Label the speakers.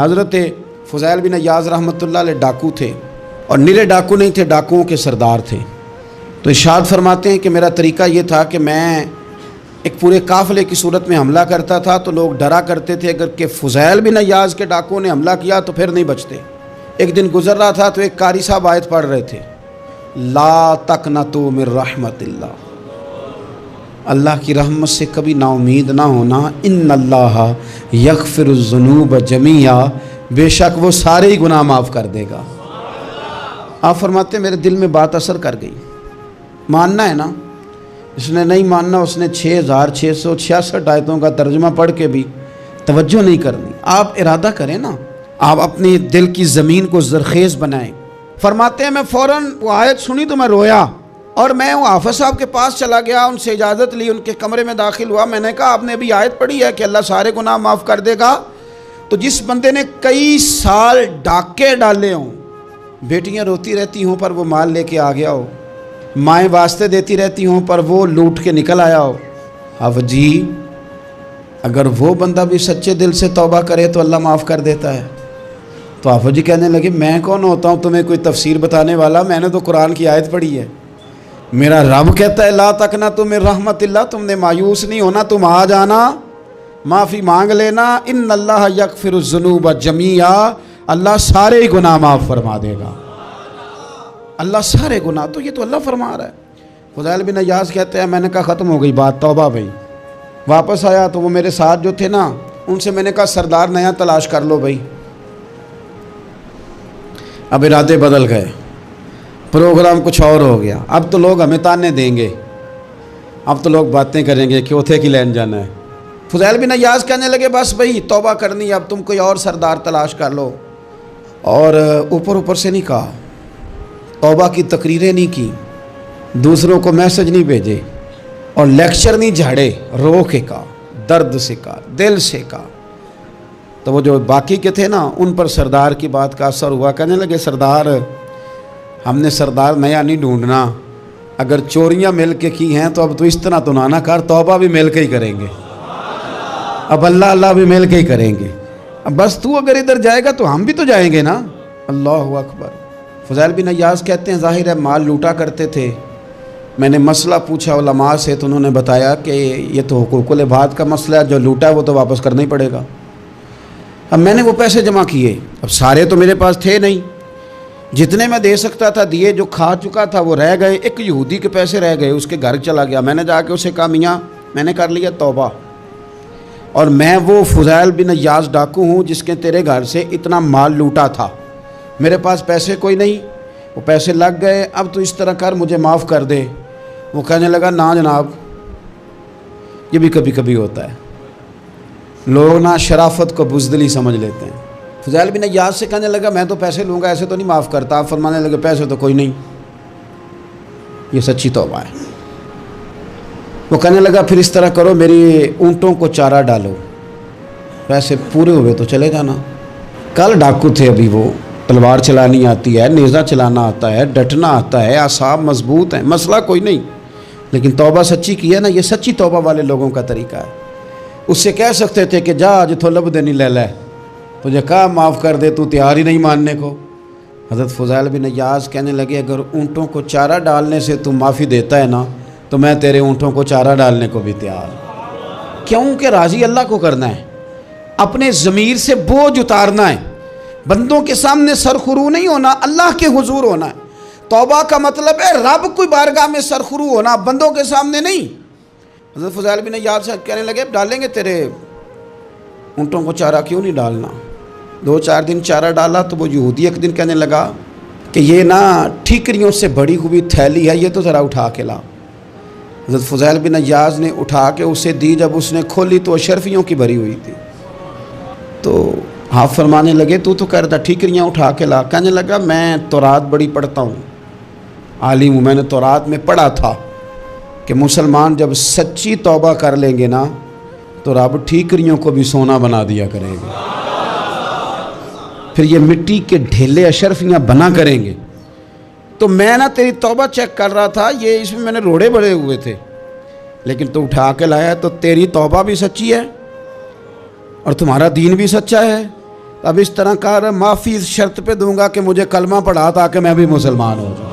Speaker 1: حضرت فضیل بن عیاض رحمۃ اللہ علیہ ڈاکو تھے، اور نرے ڈاکو نہیں تھے، ڈاکوؤں کے سردار تھے۔ تو ارشاد فرماتے ہیں کہ میرا طریقہ یہ تھا کہ میں ایک پورے قافلے کی صورت میں حملہ کرتا تھا تو لوگ ڈرا کرتے تھے اگر کہ فضیل بن عیاض کے ڈاکوؤں نے حملہ کیا تو پھر نہیں بچتے۔ ایک دن گزر رہا تھا تو ایک قاری صاحب آیت پڑھ رہے تھے، لا تقنطوا من رحمت اللہ، اللہ کی رحمت سے کبھی نا امید نہ ہونا، ان اللہ یغفر الذنوب جمیعا، بے شک وہ سارے ہی گناہ معاف کر دے گا۔ آپ فرماتے ہیں میرے دل میں بات اثر کر گئی، ماننا ہے نا۔ اس نے نہیں ماننا، اس نے 6666 آیتوں کا ترجمہ پڑھ کے بھی توجہ نہیں کرنی۔ آپ ارادہ کریں نا، آپ اپنی دل کی زمین کو زرخیز بنائیں۔ فرماتے ہیں میں فوراً وہ آیت سنی تو میں رویا، اور میں وہ حافظ صاحب کے پاس چلا گیا، ان سے اجازت لی، ان کے کمرے میں داخل ہوا۔ میں نے کہا آپ نے ابھی آیت پڑھی ہے کہ اللہ سارے گناہ معاف کر دے گا؟ تو جس بندے نے کئی سال ڈاکے ڈالے ہوں، بیٹیاں روتی رہتی ہوں پر وہ مال لے کے آ گیا ہو، مائیں واسطے دیتی رہتی ہوں پر وہ لوٹ کے نکل آیا ہو، اب جی اگر وہ بندہ بھی سچے دل سے توبہ کرے تو اللہ معاف کر دیتا ہے۔ تو حافظ جی کہنے لگے میں کون ہوتا ہوں تمہیں کوئی تفسیر بتانے والا، میں نے تو قرآن کی آیت پڑھی ہے، میرا رب کہتا ہے لا تقنطوا من رحمت اللہ، تم نے مایوس نہیں ہونا، تم آ جانا، معافی مانگ لینا، ان اللہ یغفر الذنوب جمیعا، اللہ سارے ہی گناہ معاف فرما دے گا، اللہ سارے گناہ۔ تو یہ تو اللہ فرما رہا ہے۔ فضیل بن عیاض کہتے ہیں میں نے کہا ختم ہو گئی بات، توبہ بھائی۔ واپس آیا تو وہ میرے ساتھ جو تھے نا، ان سے میں نے کہا سردار نیا تلاش کر لو بھائی۔ اب ارادے بدل گئے، پروگرام کچھ اور ہو گیا۔ اب تو لوگ ہمیں تانے دیں گے، اب تو لوگ باتیں کریں گے کہ اوتھے کی لین جانا ہے۔ فضیل بن عیاض کہنے لگے بس بھائی توبہ کرنی ہے، اب تم کوئی اور سردار تلاش کر لو۔ اور اوپر سے نہیں کہا، توبہ کی تقریریں نہیں کی، دوسروں کو میسج نہیں بھیجے، اور لیکچر نہیں جھاڑے، رو کے کہا، درد سے کہا، دل سے کہا۔ تو وہ جو باقی کے تھے نا، ان پر سردار کی بات کا اثر ہوا۔ کہنے لگے سردار ہم نے سردار نیا نہیں ڈھونڈنا، اگر چوریاں مل کے کی ہیں تو اب تو اس طرح تو نہ کر، توبہ بھی مل کے ہی کریں گے، اب اللہ بھی مل کے ہی کریں گے، اب بس تو اگر ادھر جائے گا تو ہم بھی تو جائیں گے نا۔ اللہ اکبر۔ فضیل بن عیاض کہتے ہیں ظاہر ہے مال لوٹا کرتے تھے، میں نے مسئلہ پوچھا علماء سے تو انہوں نے بتایا کہ یہ تو حقوق العباد کا مسئلہ ہے، جو لوٹا ہے وہ تو واپس کرنا ہی پڑے گا۔ اب میں نے وہ پیسے جمع کیے، اب سارے تو میرے پاس تھے نہیں، جتنے میں دے سکتا تھا دیے، جو کھا چکا تھا وہ رہ گئے۔ ایک یہودی کے پیسے رہ گئے، اس کے گھر چلا گیا، میں نے جا کے اسے کہا میاں میں نے کر لیا توبہ، اور میں وہ فضیل بن عیاض ڈاکو ہوں جس کے تیرے گھر سے اتنا مال لوٹا تھا، میرے پاس پیسے کوئی نہیں، وہ پیسے لگ گئے، اب تو اس طرح کر مجھے معاف کر دے۔ وہ کہنے لگا نا جناب، یہ بھی کبھی کبھی ہوتا ہے، لوگ نا شرافت کو بزدلی سمجھ لیتے ہیں۔ فضیل بن عیاض سے کہنے لگا میں تو پیسے لوں گا، ایسے تو نہیں معاف کرتا۔ آپ فرمانے لگے پیسے تو کوئی نہیں، یہ سچی توبہ ہے۔ وہ کہنے لگا پھر اس طرح کرو، میری اونٹوں کو چارہ ڈالو، پیسے پورے ہوئے تو چلے جانا۔ کل ڈاکو تھے، ابھی وہ تلوار چلانی آتی ہے، نیزہ چلانا آتا ہے، ڈٹنا آتا ہے، اعصاب مضبوط ہیں، مسئلہ کوئی نہیں، لیکن توبہ سچی کی ہے نا، یہ سچی توبہ والے لوگوں کا طریقہ ہے۔ اس سے کہہ سکتے تھے کہ جا آج تو لب دینی لے لے، تجھے کہا معاف کر دے، تو تیار ہی نہیں ماننے کو۔ حضرت فضیل بن عیاض کہنے لگے اگر اونٹوں کو چارہ ڈالنے سے تو معافی دیتا ہے نا، تو میں تیرے اونٹوں کو چارہ ڈالنے کو بھی تیار۔ کیوں کہ راضی اللہ کو کرنا ہے، اپنے ضمیر سے بوجھ اتارنا ہے، بندوں کے سامنے سرخرو نہیں ہونا، اللہ کے حضور ہونا ہے۔ توبہ کا مطلب ہے رب کوئی بارگاہ میں سرخرو ہونا، بندوں کے سامنے نہیں۔ حضرت فضیل بن عیاض سے کہنے لگے ڈالیں گے تیرے اونٹوں کو چارہ، کیوں نہیں ڈالنا؟ 2-4 دن چارہ ڈالا تو وہ یہودی ایک دن کہنے لگا کہ یہ نا ٹھیکریوں سے بڑی ہوئی تھیلی ہے، یہ تو ذرا اٹھا کے لا۔ حضرت فضیل بن عیاض نے اٹھا کے اسے دی، جب اس نے کھولی تو اشرفیوں کی بھری ہوئی تھی۔ تو آپ فرمانے لگے تو کہتا ٹھیکریاں اٹھا کے لا۔ کہنے لگا میں تورات بڑی پڑھتا ہوں، عالم ہوں، میں نے تورات میں پڑھا تھا کہ مسلمان جب سچی توبہ کر لیں گے نا تو رب ٹھیکریوں کو بھی سونا بنا دیا کرے گا، پھر یہ مٹی کے ڈھیلے اشرفیاں بنا کریں گے۔ تو میں نا تیری توبہ چیک کر رہا تھا، یہ اس میں نے روڑے بڑے ہوئے تھے، لیکن تو اٹھا کے لایا، تو تیری توبہ بھی سچی ہے اور تمہارا دین بھی سچا ہے، اب اس طرح کہا رہا معافی اس شرط پہ دوں گا کہ مجھے کلمہ پڑھا تاکہ میں بھی مسلمان ہو جاؤں.